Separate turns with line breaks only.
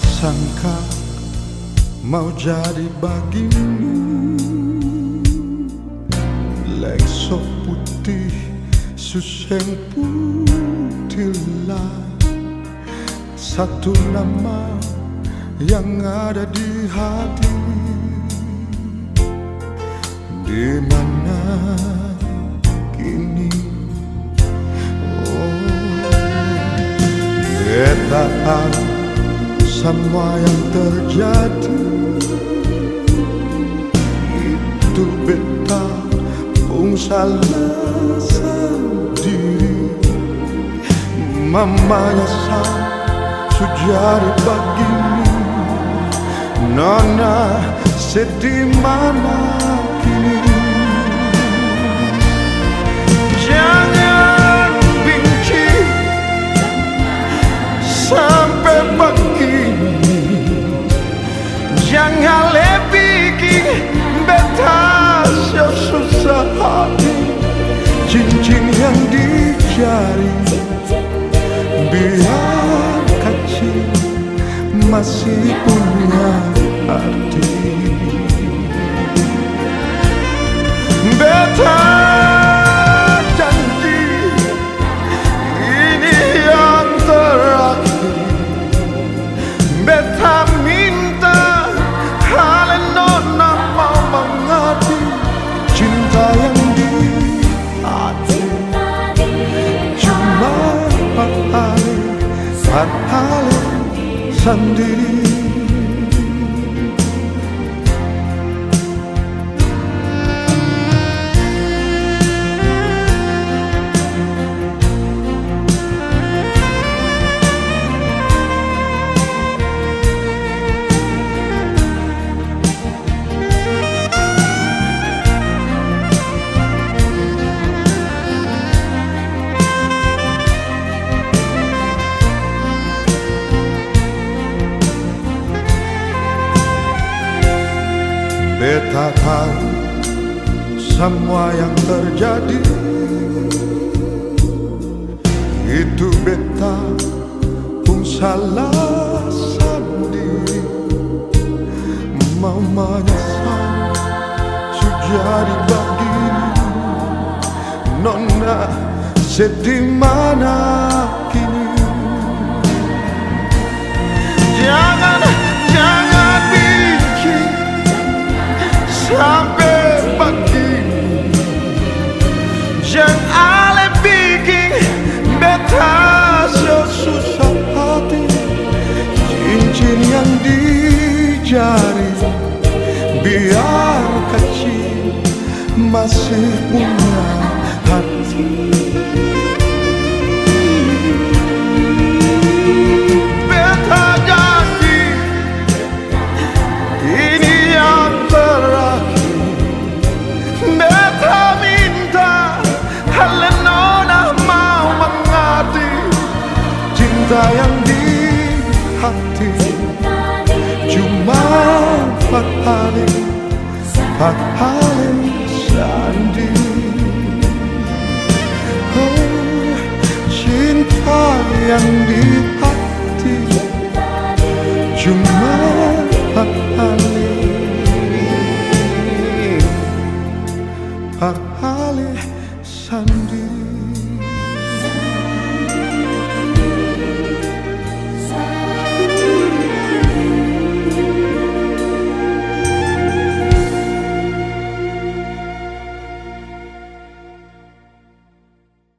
sangka mau jadi bagimu, lekso putih suseng putih lah, satu nama yang ada di hati. Di mana kini? Beta tahu semua yang terjadi, itu beta pun salah sendiri. Mamanya sujari begini, nona sedih mana kini? Jangan benci sampai begini, jangan bikin beta susah hati. Cincin yang di jari biar kecil masih punya arti. Beta janji ini yang terakhir. Beta minta kalian nona mau mengerti cinta yang di hati. Cuma empat hari sendiri. Beta tahu semua yang terjadi, itu beta pun salah sendiri. Mamanya sujari begini, nona sedih mana kini? Jangan benci sampai begini, jangan bikin beta susah hati. Cincin yang di jari biar kecil masih punya hati. Beta janji ini yang terakhir. Beta minta kalian nona mau mengerti cinta yang di hati. Cuma empat hari sendiri. Oh, cinta yang di hati cuma empat hari.